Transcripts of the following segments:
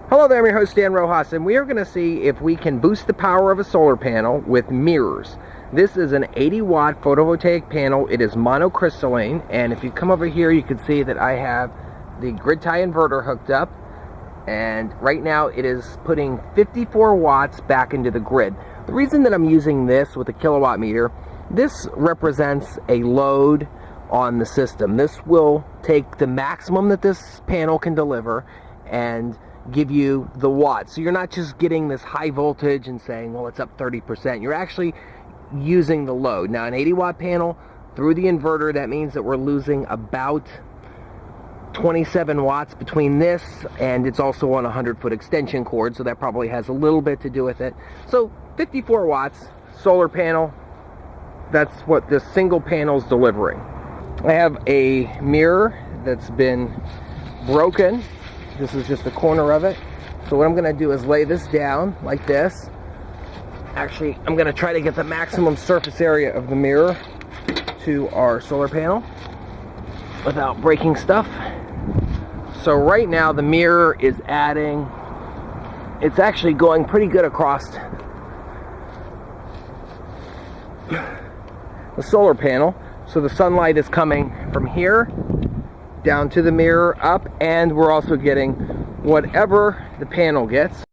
Hello there, I'm your host Dan Rojas, and we are going to see if we can boost the power of a solar panel with mirrors. This is an 80-watt photovoltaic panel. It is monocrystalline, and if you come over here, you can see that I have the grid tie inverter hooked up, and right now it is putting 54 watts back into the grid. The reason that I'm using this with a kilowatt meter, this represents a load on the system. This will take the maximum that this panel can deliver and give you the watts. So you're not just getting this high voltage and saying, well, it's up 30%. You're actually using the load. Now, an 80-watt panel through the inverter, that means that we're losing about 27 watts between this, and it's also on a 100-foot extension cord, so that probably has a little bit to do with it. So 54 watts, solar panel, that's what this single panel is delivering. I have a mirror that's been broken. This is just a corner of it. So what I'm going to do is lay this down like this. Actually, I'm going to try to get the maximum surface area of the mirror to our solar panel without breaking stuff. So right now the mirror is adding, it's actually going pretty good across the solar panel. So the sunlight is coming from here down to the mirror, up, and we're also getting whatever the panel gets.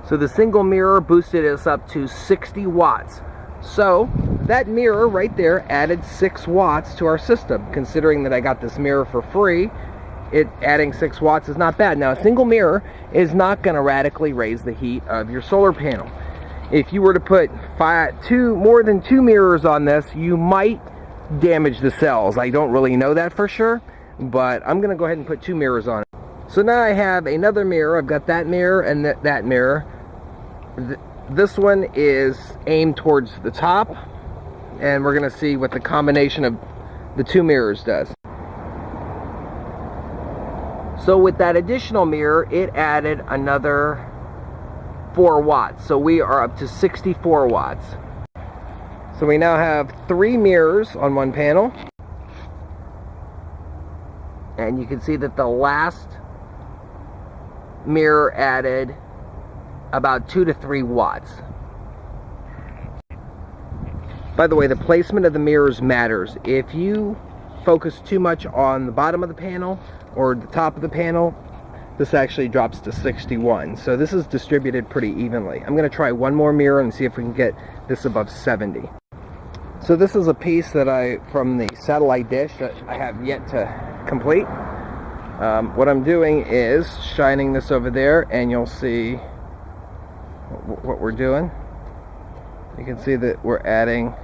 So the single mirror boosted us up to 60 watts. So that mirror right there added 6 watts to our system. Considering that I got this mirror for free, adding 6 watts is not bad. Now, a single mirror is not going to radically raise the heat of your solar panel. If you were to put more than 2 mirrors on this, you might damage the cells. I don't really know that for sure, but I'm going to go ahead and put 2 mirrors on it. So now I have another mirror. I've got that mirror and that mirror. This one is aimed towards the top, and we're going to see what the combination of the 2 mirrors does. So with that additional mirror, it added another 4 watts. So we are up to 64 watts. So we now have 3 mirrors on one panel. And you can see that the last mirror added about 2 to 3 watts. By the way, the placement of the mirrors matters. If you focus too much on the bottom of the panel or the top of the panel, this actually drops to 61. So this is distributed pretty evenly. I'm going to try one more mirror and see if we can get this above 70. So this is a piece that from the satellite dish that I have yet to complete. What I'm doing is shining this over there, and you'll see what we're doing. You can see that we're adding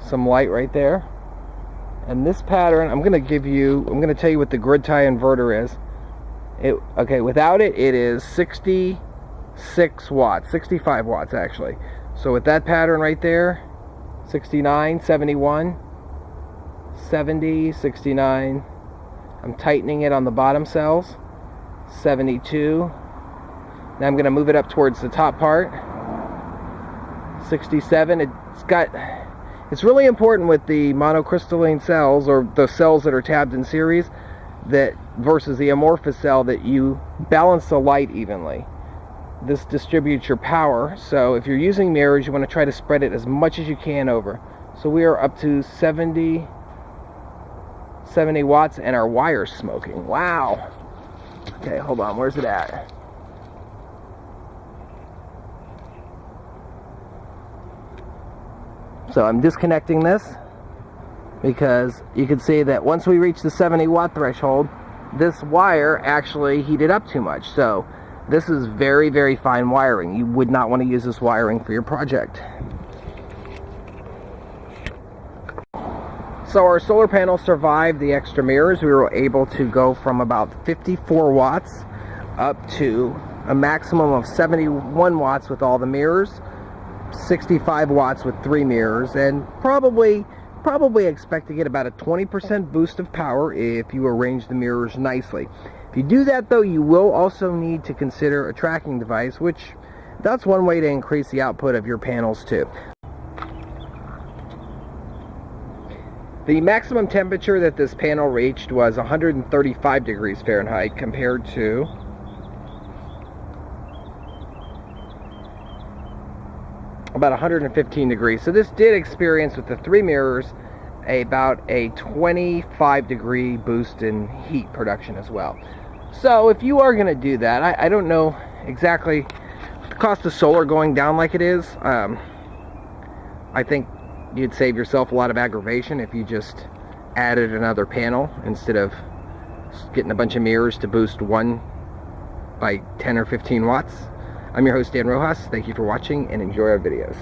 some light right there. And this pattern, I'm going to tell you what the grid tie inverter is. Okay, without it, it is 66 watts, 65 watts actually. So with that pattern right there, 69, 71, 70, 69. I'm tightening it on the bottom cells. 72. Now I'm going to move it up towards the top part. 67. It's really important with the monocrystalline cells, or the cells that are tabbed in series, that versus the amorphous cell, that you balance the light evenly. This distributes your power, so if you're using mirrors, you want to try to spread it as much as you can over. So we are up to 70 watts, and our wire's smoking. Wow. Okay, hold on, where's it at? So I'm disconnecting this because you can see that once we reach the 70 watt threshold, this wire actually heated up too much. So this is very, very fine wiring. You would not want to use this wiring for your project. So our solar panel survived the extra mirrors. We were able to go from about 54 watts up to a maximum of 71 watts with all the mirrors, 65 watts with 3 mirrors, and probably expect to get about a 20% boost of power if you arrange the mirrors nicely. If you do that though, you will also need to consider a tracking device, which that's one way to increase the output of your panels too. The maximum temperature that this panel reached was 135 degrees Fahrenheit compared to about 115 degrees. So this did experience, with the 3 mirrors, about a 25 degree boost in heat production as well. So if you are going to do that, I don't know exactly the cost of solar going down like it is. I think you'd save yourself a lot of aggravation if you just added another panel instead of getting a bunch of mirrors to boost one by 10 or 15 watts. I'm your host, Dan Rojas. Thank you for watching and enjoy our videos.